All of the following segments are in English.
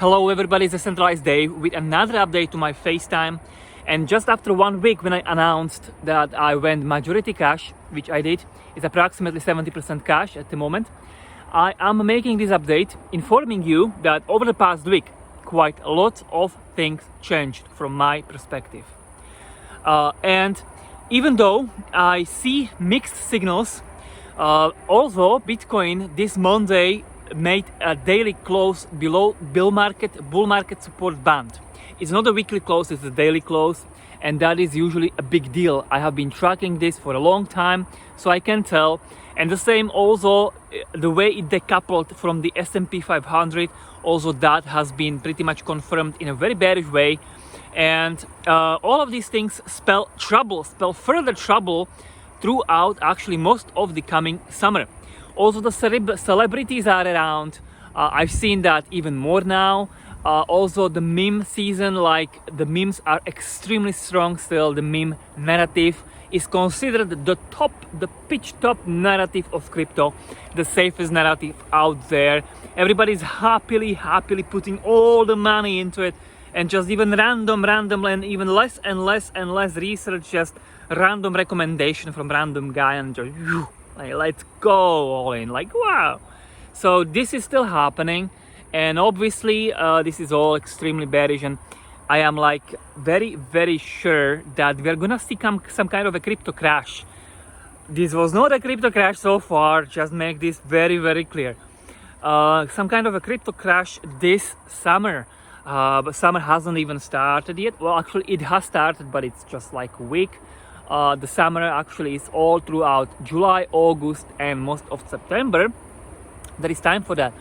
Hello everybody, it's a Centralized Dave with another update to my FaceTime. And just after 1 week when I announced that I went majority cash, which I did, it's approximately 70% cash at the moment, I am making this update informing you that over the past week, quite a lot of things changed from my perspective. And even though I see mixed signals, also Bitcoin this Monday made a daily close below bull market support band. It's not a weekly close, it's a daily close, and that is usually a big deal. I have been tracking this for a long time, so I can tell. And the same also, the way it decoupled from the S&P 500, also that has been pretty much confirmed in a very bearish way. And all of these things spell further trouble throughout actually most of the coming summer. Also the celebrities are around. I've seen that even more now. Also the meme season, like the memes are extremely strong still. The meme narrative is considered the pitch top narrative of crypto, the safest narrative out there. Everybody's happily putting all the money into it, and just even random and even less and less research, just random recommendation from random guy, and just like, let's go all in, like wow. So this is still happening, and obviously this is all extremely bearish, and I am like very sure that we're gonna see some kind of a crypto crash. This was not a crypto crash so far, just make this very clear. Some kind of a crypto crash this summer, but summer hasn't even started yet. Well, actually it has started, but it's just like a week. The summer actually is all throughout July, August and most of September. There is time for that.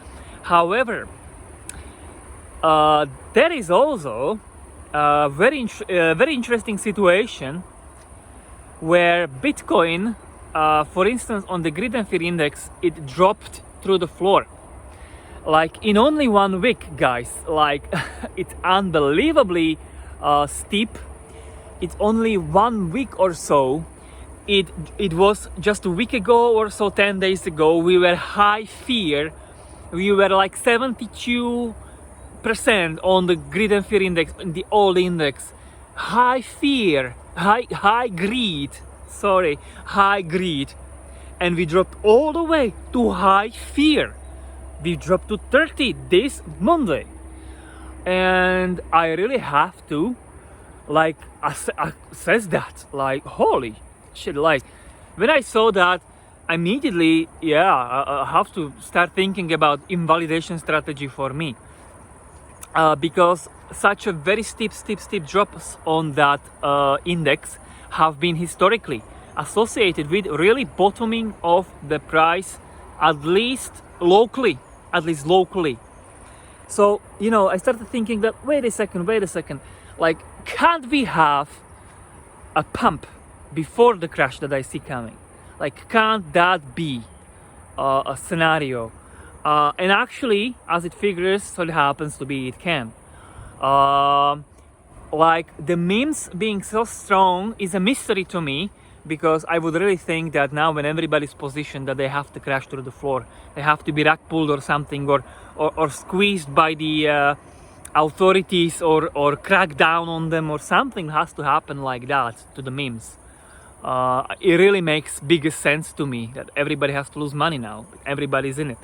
However, there is also a very interesting situation where Bitcoin, for instance, on the Grid and Fear Index, it dropped through the floor. Like in only 1 week, guys, like it's unbelievably steep. It's only 1 week or so. It was just a week ago or so, 10 days ago, we were high fear. We were like 72% on the Grid and Fear Index, the old index. High fear, high greed, and we dropped all the way to high fear. We dropped to 30 this Monday, and I really have to like assess that, like holy shit. Like when I saw that, immediately I have to start thinking about invalidation strategy for me, because such a very steep drops on that index have been historically associated with really bottoming of the price, at least locally. So I started thinking that wait a second, like can't we have a pump before the crash that I see coming? Like can't that be a scenario? And actually, as it figures, so it happens to be, it can. Like the memes being so strong is a mystery to me, because I would really think that now when everybody's positioned that they have to crash through the floor, they have to be rug pulled or something, or squeezed by the authorities, or crack down on them, or something has to happen like that to the memes. It really makes biggest sense to me that everybody has to lose money now. Everybody's in it.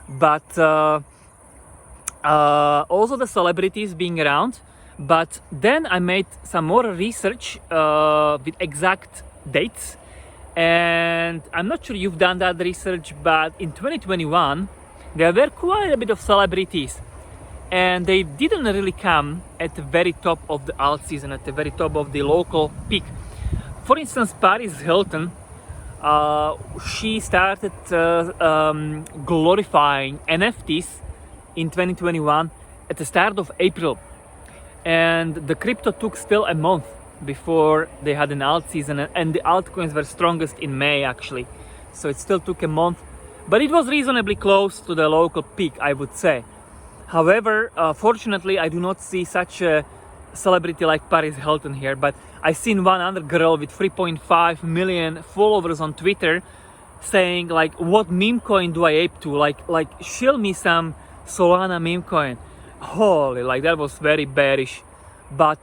But also the celebrities being around. But then I made some more research with exact dates, and I'm not sure you've done that research, but in 2021 there were quite a bit of celebrities, and they didn't really come at the very top of the alt season, at the very top of the local peak. For instance, Paris Hilton, she started glorifying NFTs in 2021 at the start of April, and the crypto took still a month before they had an alt season, and the altcoins were strongest in May actually, so it still took a month, but it was reasonably close to the local peak, I would say. However, fortunately I do not see such a celebrity like Paris Hilton here, but I've seen one other girl with 3.5 million followers on Twitter saying like, what meme coin do I ape to? Like shill me some Solana meme coin. holy, like that was very bearish. But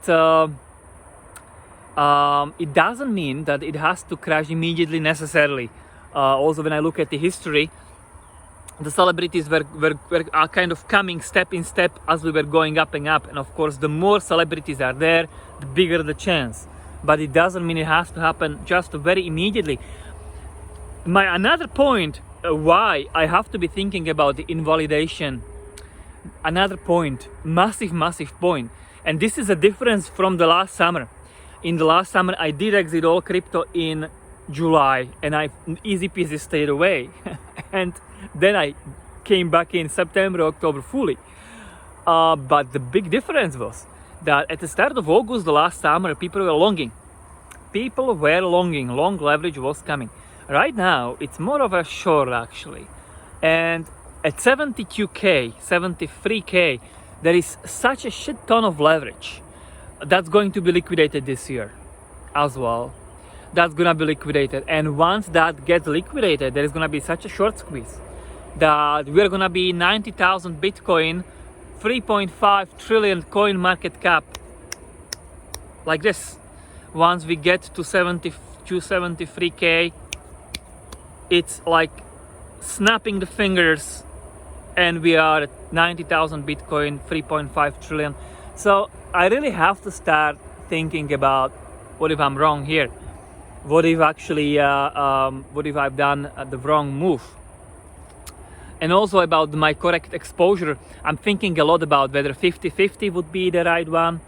it doesn't mean that it has to crash immediately necessarily. Also, when I look at the history, the celebrities were kind of coming step in step as we were going up and up. And of course, the more celebrities are there, the bigger the chance. But it doesn't mean it has to happen just very immediately. My another point why I have to be thinking about the invalidation, another point, massive point, and this is a difference from the last summer. In the last summer, I did exit all crypto in July, and I easy peasy stayed away. And then I came back in September, October fully. But the big difference was that at the start of August, the last summer, people were longing. People were longing, long leverage was coming. Right now, it's more of a short actually. And at 72K, 73K, there is such a shit ton of leverage that's going to be liquidated this year as well. That's gonna be liquidated. And once that gets liquidated, there is gonna be such a short squeeze that we're gonna be 90,000 Bitcoin, 3.5 trillion coin market cap, like this. Once we get to 73K, it's like snapping the fingers and we are at 90,000 Bitcoin, 3.5 trillion. So I really have to start thinking about what if I'm wrong here? What if actually, what if I've done the wrong move? And also about my correct exposure. I'm thinking a lot about whether 50-50 would be the right one.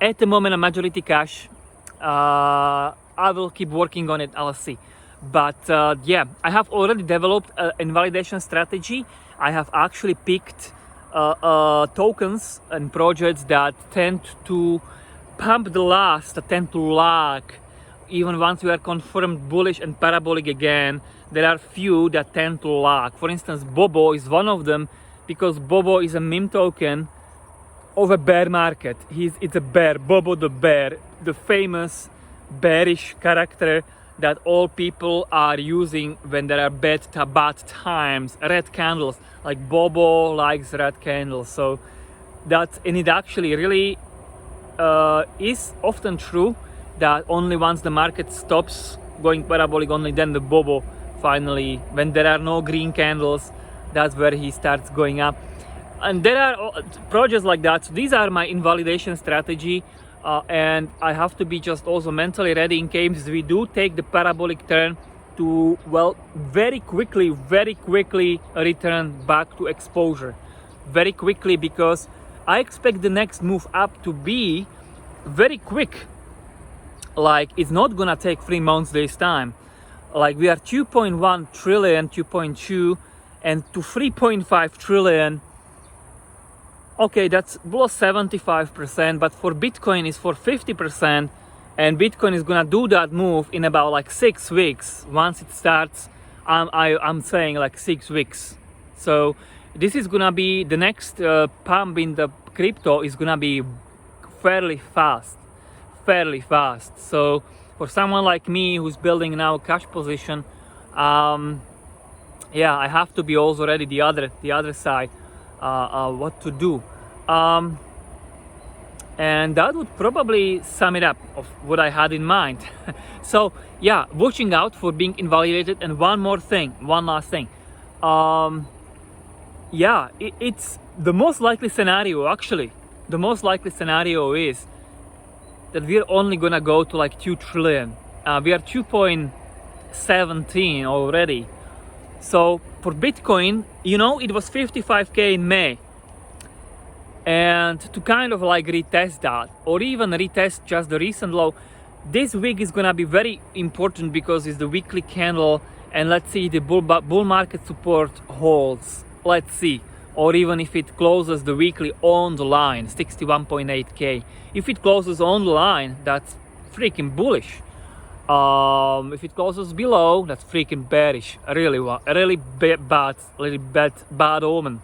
At the moment, a majority cash. I will keep working on it, I'll see. But yeah, I have already developed an invalidation strategy. I have actually picked tokens and projects that tend to pump the last, that tend to lag. Even once we are confirmed bullish and parabolic again, there are few that tend to lag. For instance, Bobo is one of them because Bobo is a meme token of a bear market. It's a bear, Bobo the bear, the famous bearish character that all people are using when there are bad times, red candles. Like Bobo likes red candles. So and it actually really is often true that only once the market stops going parabolic, only then the Bobo finally, when there are no green candles, that's where he starts going up. And there are projects like that. So these are my invalidation strategy, and I have to be just also mentally ready in case we do take the parabolic turn to, well, very quickly return back to exposure. Very quickly, because I expect the next move up to be very quick. Like, it's not gonna take 3 months this time. Like, we are 2.1 trillion, 2.2, and to 3.5 trillion. Okay, that's below 75%, but for Bitcoin is for 50%, and Bitcoin is gonna do that move in about like 6 weeks. Once it starts, I'm saying like 6 weeks. So this is gonna be the next pump in the crypto is gonna be fairly fast. So for someone like me who's building now a cash position, yeah, I have to be also ready the other side, what to do. And that would probably sum it up of what I had in mind. So yeah, watching out for being invalidated. And one last thing. Yeah, it's the most likely scenario actually. The most likely scenario is that we're only gonna go to like 2 trillion. We are 2.17 already. So for Bitcoin, you know, it was 55K in May. And to kind of like retest that, or even retest just the recent low, this week is gonna be very important because it's the weekly candle, and let's see the bull market support holds. Let's see. Or even if it closes the weekly on the line, 61.8K. If it closes on the line, that's freaking bullish. If it closes below, that's freaking bearish. A really bad omen,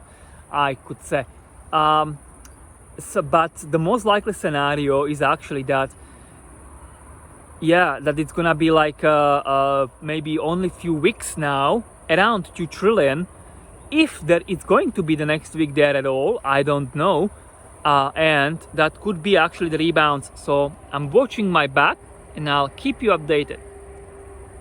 I could say. But the most likely scenario is actually that, yeah, that it's gonna be like maybe only few weeks now, around 2 trillion. if there is going to be the next week there at all, I don't know. And that could be actually the rebounds. So I'm watching my back and I'll keep you updated.